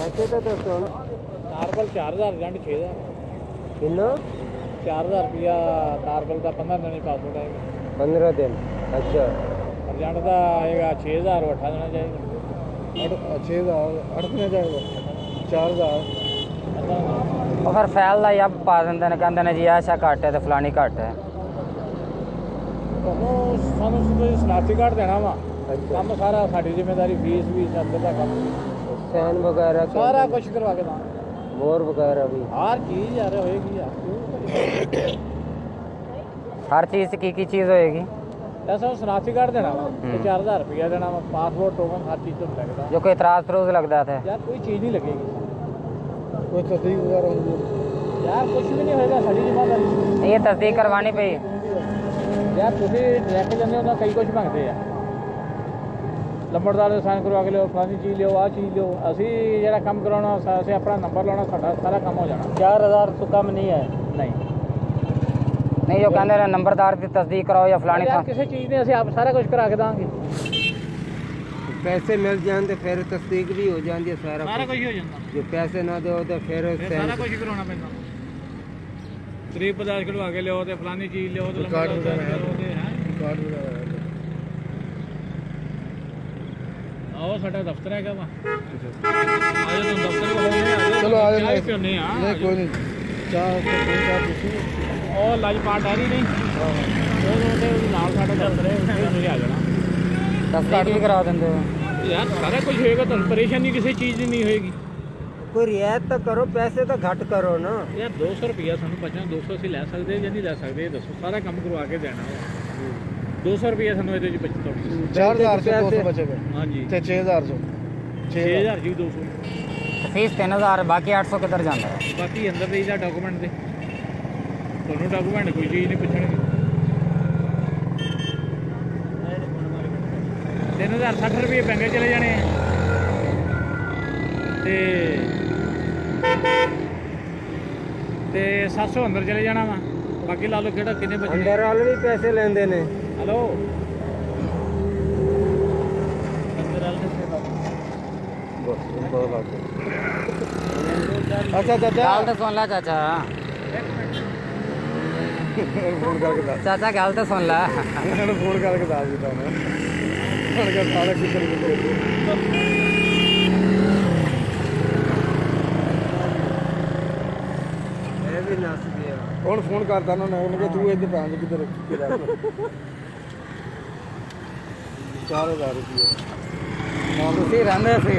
पैसे तो दसो नार्बल 4000 ਏਜੰਟ 6000 किन्ना 4000 रुपया नार्बल का 15 दिन पासपोर्ट आएगा 15 दिन। अच्छा ਏਜੰਟ का आएगा 6000 वो 8 देना जाएगा 6000 8 देना जाएगा 4000 ਉਹ ਫਿਰ ਫੈਲ ਦਾ ਯੱਬ ਪਾ ਦਿੰਦੇ ਨੇ ਕਹਿੰਦੇ ਨੇ ਜੀ ਇਹ ਸ਼ਾ ਘੱਟ ਹੈ ਤੇ ਫਲਾਣੀ ਘੱਟ ਹੈ ਸਾਨੂੰ ਸਿੱਧਾ ਸਨਾਤੀ ਕਾਰਡ ਦੇਣਾ ਵਾ अच्छा ਕੰਮ ਸਾਰਾ ਸਾਡੀ ਜ਼ਿੰਮੇਵਾਰੀ ਫੀਸ ਵੀ ਸਭ ਦਾ ਕੰਮ सैन वगैरह ਸਾਰਾ ਕੁਝ ਕਰਵਾ ਕੇ ਦਾਂ मोर वगैरह भी ਹਰ ਚੀਜ਼ ਯਾਰ ਹੋਏਗੀ ਯਾਰ ਹਰ ਚੀਜ਼ 'ਚ ਕੀ ਚੀਜ਼ ਹੋਏਗੀ ਐਸਾ ਸਨਾਤੀ ਕਾਰਡ ਦੇਣਾ ਵਾ ਤੇ 4000 ਰੁਪਇਆ ਦੇਣਾ ਵਾ ਪਾਸਪੋर्ट टोकन हर चीज तो लगता जो कोई इतराज फरोज लगता था यार कोई चीज़ नहीं लगेगी कोई तस्दीक वगैरह यार कुछ भी नहीं होएगा साड़ी जिम्मेदारी ये तस्दीक करवानी पई यार तुम डायरेक्ट जाने हो ना कई कुछ मंगते हैं लंबड़दार साइन करवा के लियो फलानी चीज़ लियो आ चीज़ लियो असी जरा कम कराना असें अपना नंबर लाना सारा काम हो जाना 4000 तो कम नहीं है नहीं नहीं जो कहते हैं नंबरदार की तस्दीक कराओ या फलानी यार किसी चीज़ ने असें आप सारा कुछ करा के देंगे पैसे मिल जाते फिर तस्दीक भी हो जाती है सारा सारा कुछ हो जाता जो पैसे ना दो तो फिर सारा कुछ कराना पैंदा तरीब पदार्थ कढ़वा के लियो ते फलानी चीज़ लियो ते कार्ड वगैरह आओ साडा दफ्तर हैगा वा आजो तुम दफ्तर को चलो आ जाओ पियोने आ नहीं कोई नहीं चाह और लाजपाट डायरी नहीं ਉਹਦੇ ਨਾਲ ਸਾਡਾ ਦਫ਼ਤਰ ਹੈ ਉੱਥੇ ਤੁਸੀਂ ਆ ਜਾਣਾ तस्दीक भी करा देंगे ਯਾਰ ਸਾਰਾ ਕੁਝ ਹੋਏਗਾ ਤੁਹਾਨੂੰ ਪਰੇਸ਼ਾਨੀ ਕਿਸੇ ਚੀਜ਼ ਦੀ ਨਹੀਂ ਹੋਏਗੀ कोई रियायत तो करो पैसे तो घट करो ना ਯਾਰ 200 ਰੁਪਿਆ ਸਾਨੂੰ ਬਚਣਾ 200 ਅਸੀਂ ਲੈ ਸਕਦੇ ਜਾਂ ਨਹੀਂ ਲੈ ਸਕਦੇ ਇਹ ਦੱਸੋ ਸਾਰਾ ਕੰਮ ਕਰਵਾ ਕੇ ਦੇਣਾ ਵਾ 200 ਰੁਪਿਆ ਸਾਨੂੰ ਇਹਦੇ ਵਿੱਚ ਬਚਦਾ 4000 से 200 बचेगा ਹਾਂਜੀ ਤੇ 6000 6000 ਜੀ 200 फीस 3000 बाकी 800 किधर जाता है ਬਾਕੀ ਅੰਦਰ ਦੇ ਇਹਦਾ ਡਾਕੂਮੈਂਟ ਦੇ ਤੁਹਾਨੂੰ ਡਾਕੂਮੈਂਟ ਕੋਈ ਚੀਜ਼ ਨਹੀਂ ਪੁੱਛਣਗੇ 3060 ਰੁਪਏ ਬੈਂਕ ਚਲੇ ਜਾਣੇ ਆ ਤੇ 700 ਅੰਦਰ ਚਲੇ ਜਾਣਾ ਵਾ ਬਾਕੀ ਲਾ ਲਓ ਕਿਹੜਾ ਕਿੰਨੇ ਬਚੇ अंदर वाले भी पैसे लेंदे ने हेलो अंदर वाले अच्छा चाचा गल तो सुन ला चाचा फोन करके दस चाचा गल तो सुन ला ਇਹਨਾਂ ਫੋਨ ਕਰਕੇ ਦੱਸ ਦਿੱਤਾ ਉਹਨੇ ਹੁਣ ਕਿ ਸਾਰਾ ਕਿੱਥੇ ਇਹ ਵੀ ਨਸ ਗਿਆ ਹੁਣ ਫੋਨ ਕਰਦਾ ਉਹਨਾਂ ਨੇ ਕਿ ਤੂੰ ਇੱਧਰ ਪਹੁੰਚ ਕਿੱਧਰ ਕਿਹੜਾ 4000 ਰੁਪਏ ਤੁਸੀਂ ਰਹਿੰਦੇ ਸੀ